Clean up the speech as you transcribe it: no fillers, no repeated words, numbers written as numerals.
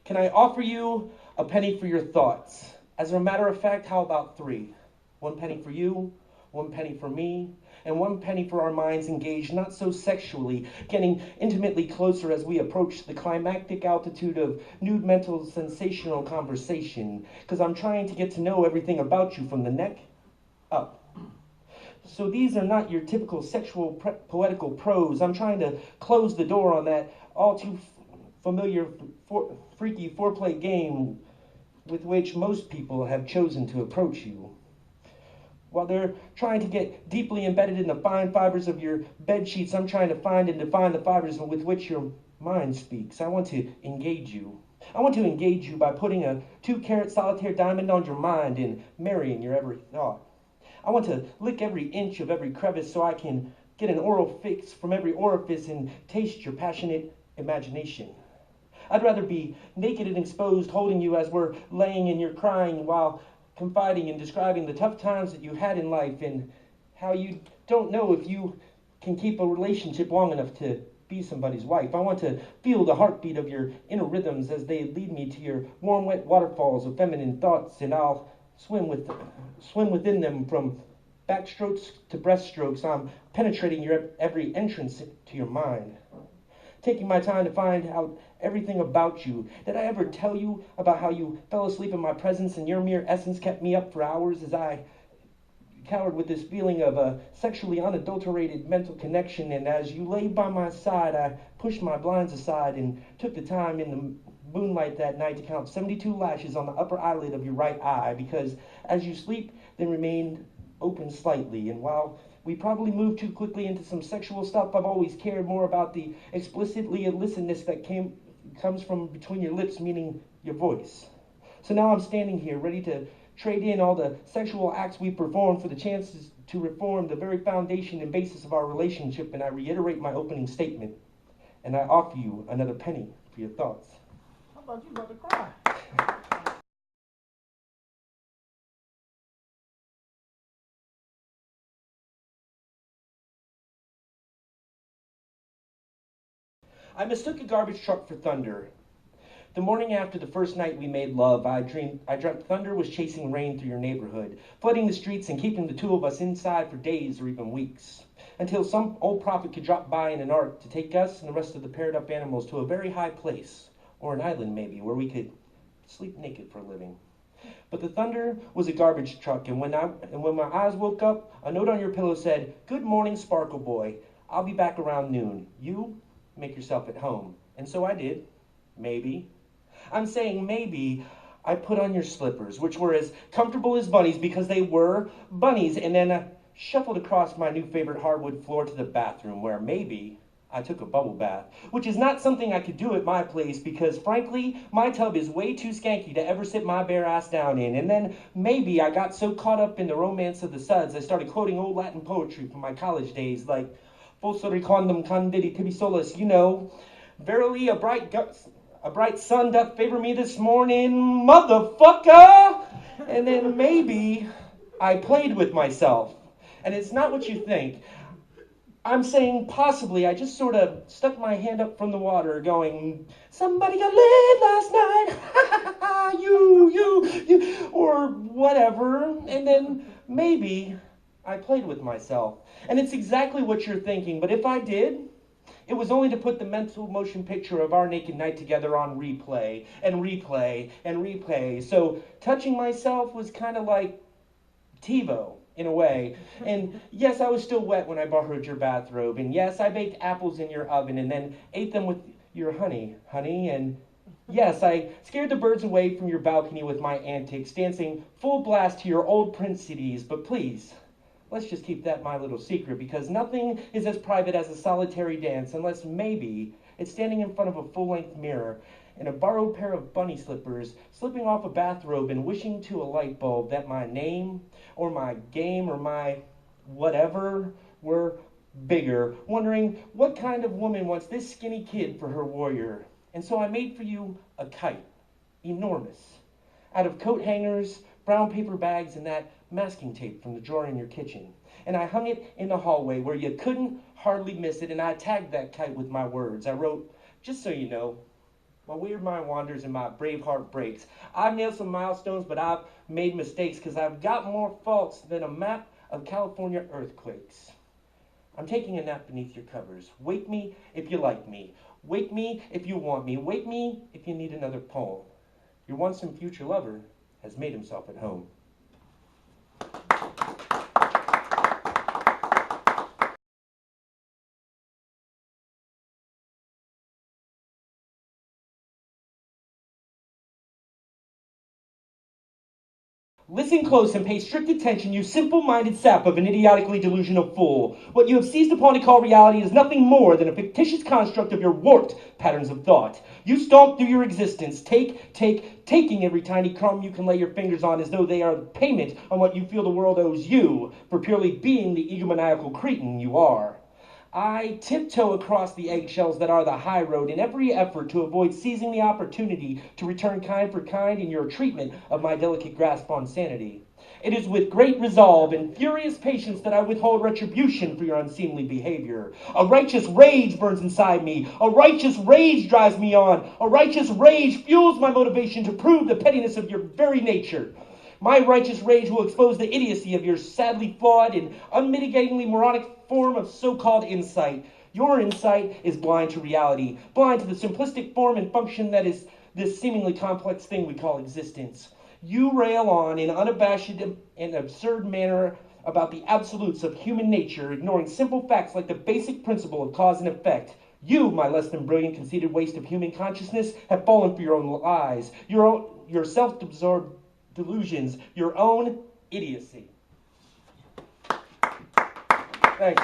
Can I offer you a penny for your thoughts? As a matter of fact, how about 3? 1 penny for you, 1 penny for me, and 1 penny for our minds engaged not so sexually, getting intimately closer as we approach the climactic altitude of nude mental sensational conversation, because I'm trying to get to know everything about you from the neck up. So these are not your typical sexual poetical prose. I'm trying to close the door on that all too familiar freaky foreplay game with which most people have chosen to approach you. While they're trying to get deeply embedded in the fine fibers of your bed sheets, I'm trying to find and define the fibers with which your mind speaks. I want to engage you. I want to engage you by putting a 2-carat solitaire diamond on your mind and marrying your every thought. I want to lick every inch of every crevice so I can get an oral fix from every orifice and taste your passionate imagination. I'd rather be naked and exposed, holding you as we're laying and you're crying while confiding and describing the tough times that you had in life and how you don't know if you can keep a relationship long enough to be somebody's wife. I want to feel the heartbeat of your inner rhythms as they lead me to your warm, wet waterfalls of feminine thoughts, and I'll swim within them from backstrokes to breaststrokes. I'm penetrating your every entrance to your mind, taking my time to find out everything about you. Did I ever tell you about how you fell asleep in my presence and your mere essence kept me up for hours as I cowered with this feeling of a sexually unadulterated mental connection? And as you lay by my side, I pushed my blinds aside and took the time in the moonlight that night to count 72 lashes on the upper eyelid of your right eye, because as you sleep, they remained open slightly. And while we probably moved too quickly into some sexual stuff, I've always cared more about the explicitly illicitness that comes from between your lips, meaning your voice. So now I'm standing here ready to trade in all the sexual acts we perform for the chances to reform the very foundation and basis of our relationship, and I reiterate my opening statement, and I offer you another penny for your thoughts. How about you about to cry? I mistook a garbage truck for thunder. The morning after the first night we made love, I dreamt thunder was chasing rain through your neighborhood, flooding the streets and keeping the two of us inside for days or even weeks, until some old prophet could drop by in an ark to take us and the rest of the paired up animals to a very high place, or an island maybe, where we could sleep naked for a living. But the thunder was a garbage truck, and when my eyes woke up, a note on your pillow said, "Good morning, Sparkle Boy. I'll be back around noon. You make yourself at home." And so I did. Maybe. I'm saying maybe I put on your slippers, which were as comfortable as bunnies because they were bunnies, and then shuffled across my new favorite hardwood floor to the bathroom, where maybe I took a bubble bath, which is not something I could do at my place because, frankly, my tub is way too skanky to ever sit my bare ass down in. And then maybe I got so caught up in the romance of the suds, I started quoting old Latin poetry from my college days, like "Fosse recondum candidi tibi solus," you know, "Verily a bright sun doth favor me this morning, motherfucker." And then maybe I played with myself. And it's not what you think. I'm saying possibly I just sort of stuck my hand up from the water going, "Somebody got laid last night, you, or whatever." And then maybe I played with myself. And it's exactly what you're thinking, but if I did, it was only to put the mental motion picture of our naked night together on replay, and replay, and replay. So touching myself was kind of like TiVo, in a way. And yes, I was still wet when I borrowed your bathrobe. And yes, I baked apples in your oven and then ate them with your honey. And yes, I scared the birds away from your balcony with my antics, dancing full blast to your old Prince CDs. But please, let's just keep that my little secret, because nothing is as private as a solitary dance, unless maybe it's standing in front of a full-length mirror in a borrowed pair of bunny slippers, slipping off a bathrobe and wishing to a light bulb that my name or my game or my whatever were bigger, wondering what kind of woman wants this skinny kid for her warrior. And so I made for you a kite, enormous, out of coat hangers, brown paper bags, and that masking tape from the drawer in your kitchen. And I hung it in the hallway where you couldn't hardly miss it, and I tagged that kite with my words. I wrote, "Just so you know, My weird mind wanders and my brave heart breaks. I've nailed some milestones, but I've made mistakes because I've got more faults than a map of California earthquakes. I'm taking a nap beneath your covers. Wake me if you like me. Wake me if you want me. Wake me if you need another poem. Your once and future lover has made himself at home. Listen close and pay strict attention, you simple-minded sap of an idiotically delusional fool. What you have seized upon to call reality is nothing more than a fictitious construct of your warped patterns of thought. You stomp through your existence, taking every tiny crumb you can lay your fingers on as though they are payment on what you feel the world owes you for purely being the egomaniacal cretin you are. I tiptoe across the eggshells that are the high road in every effort to avoid seizing the opportunity to return kind for kind in your treatment of my delicate grasp on sanity. It is with great resolve and furious patience that I withhold retribution for your unseemly behavior. A righteous rage burns inside me. A righteous rage drives me on. A righteous rage fuels my motivation to prove the pettiness of your very nature. My righteous rage will expose the idiocy of your sadly flawed and unmitigatingly moronic form of so-called insight. Your insight is blind to reality, blind to the simplistic form and function that is this seemingly complex thing we call existence. You rail on in unabashed and absurd manner about the absolutes of human nature, ignoring simple facts like the basic principle of cause and effect. You, my less than brilliant, conceited waste of human consciousness, have fallen for your own lies, your self-absorbed delusions, your own idiocy. Thanks.